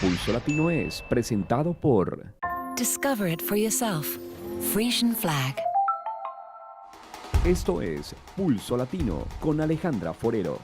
Pulso Latino es presentado por Discover it for yourself. Frisian Flag. Esto es Pulso Latino con Alejandra Forero.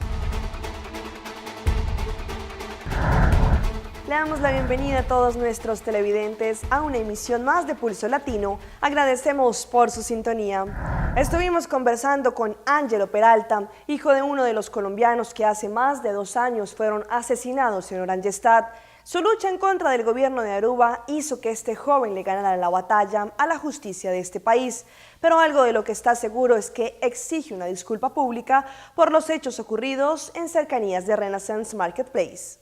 Le damos la bienvenida a todos nuestros televidentes a una emisión más de Pulso Latino. Agradecemos por su sintonía. Estuvimos conversando con Ángelo Peralta, hijo de uno de los colombianos que hace más de 2 años fueron asesinados en Oranjestad. Su lucha en contra del gobierno de Aruba hizo que este joven le ganara la batalla a la justicia de este país. Pero algo de lo que está seguro es que exige una disculpa pública por los hechos ocurridos en cercanías de Renaissance Marketplace.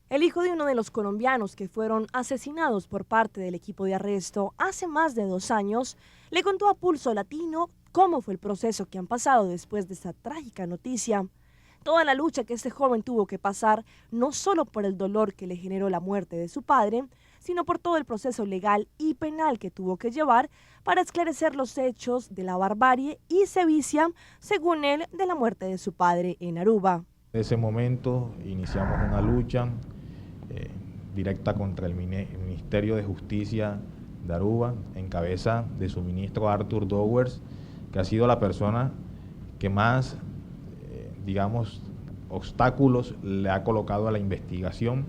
El hijo de uno de los colombianos que fueron asesinados por parte del equipo de arresto hace más de 2 años, le contó a Pulso Latino cómo fue el proceso que han pasado después de esta trágica noticia. Toda la lucha que este joven tuvo que pasar, no solo por el dolor que le generó la muerte de su padre, sino por todo el proceso legal y penal que tuvo que llevar para esclarecer los hechos de la barbarie y sevicia, según él, de la muerte de su padre en Aruba. En ese momento iniciamos una lucha directa contra el Ministerio de Justicia de Aruba, en cabeza de su ministro Arthur Dowers, que ha sido la persona que más, obstáculos le ha colocado a la investigación.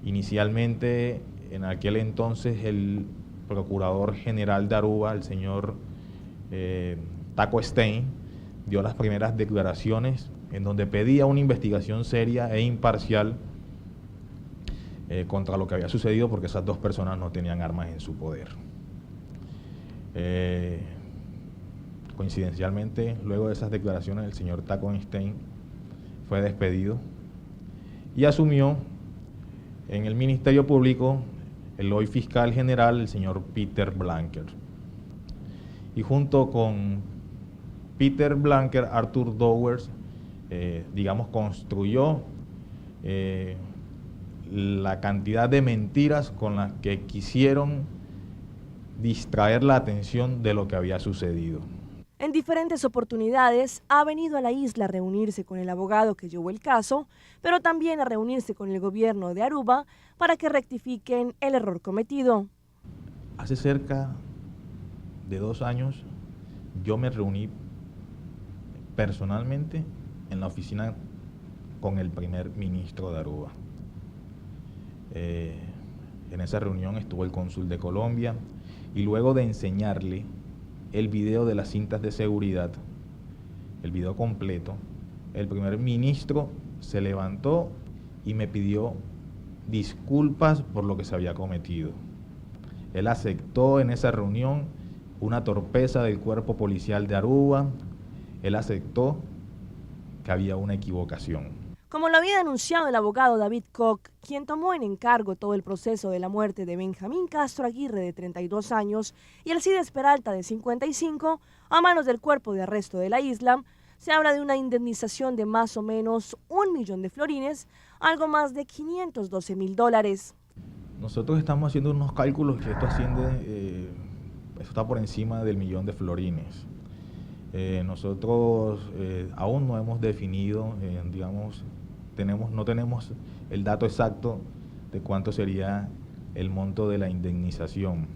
Inicialmente, en aquel entonces, el procurador general de Aruba, el señor Taco Stein, dio las primeras declaraciones en donde pedía una investigación seria e imparcial contra lo que había sucedido, porque esas 2 personas no tenían armas en su poder. Coincidencialmente, luego de esas declaraciones, el señor Taco Stein fue despedido y asumió en el Ministerio Público el hoy fiscal general, el señor Peter Blanker. Y junto con Peter Blanker, Arthur Dowers, construyó la cantidad de mentiras con las que quisieron distraer la atención de lo que había sucedido. En diferentes oportunidades ha venido a la isla a reunirse con el abogado que llevó el caso, pero también a reunirse con el gobierno de Aruba para que rectifiquen el error cometido. Hace cerca de 2 años yo me reuní personalmente en la oficina con el primer ministro de Aruba. En esa reunión estuvo el cónsul de Colombia y luego de enseñarle el video de las cintas de seguridad, el video completo, el primer ministro se levantó y me pidió disculpas por lo que se había cometido. Él aceptó en esa reunión una torpeza del cuerpo policial de Aruba. Él aceptó que había una equivocación. Como lo había denunciado el abogado David Koch, quien tomó en encargo todo el proceso de la muerte de Benjamín Castro Aguirre, de 32 años, y Alcides Peralta, de 55, a manos del cuerpo de arresto de la isla, se habla de una indemnización de más o menos 1 millón de florines, algo más de $512,000. Nosotros estamos haciendo unos cálculos que esto asciende, esto está por encima del 1 millón de florines. Nosotros aún no hemos definido, no tenemos el dato exacto de cuánto sería el monto de la indemnización.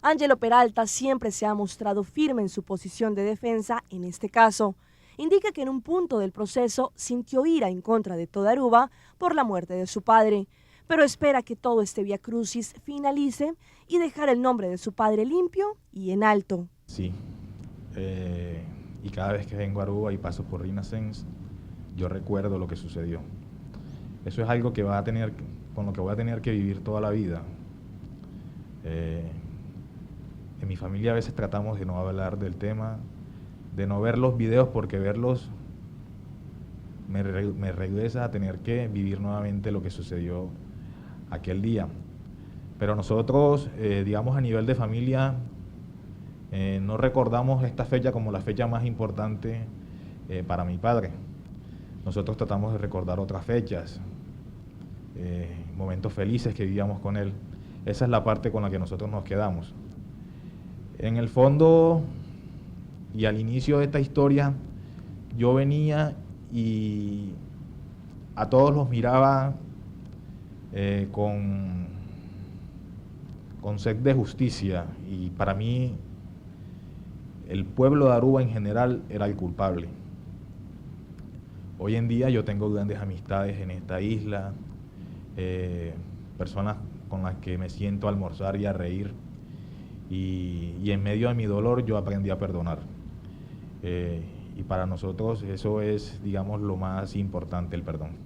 Ángelo Peralta siempre se ha mostrado firme en su posición de defensa en este caso. Indica que en un punto del proceso sintió ira en contra de toda Aruba por la muerte de su padre, pero espera que todo este viacrucis finalice y dejar el nombre de su padre limpio y en alto. Sí. Y cada vez que vengo a Aruba y paso por Renaissance, yo recuerdo lo que sucedió. Eso es algo que con lo que voy a tener que vivir toda la vida. En mi familia a veces tratamos de no hablar del tema, de no ver los videos, porque verlos me regresa a tener que vivir nuevamente lo que sucedió aquel día. Pero nosotros, a nivel de familia, no recordamos esta fecha como la fecha más importante para mi padre. Nosotros tratamos de recordar otras fechas, momentos felices que vivíamos con él. Esa es la parte con la que nosotros nos quedamos. En el fondo, y al inicio de esta historia, yo venía y a todos los miraba con sed de justicia, y para mí el pueblo de Aruba en general era el culpable. Hoy en día yo tengo grandes amistades en esta isla, personas con las que me siento a almorzar y a reír, y en medio de mi dolor yo aprendí a perdonar. Y para nosotros eso es, digamos, lo más importante, el perdón.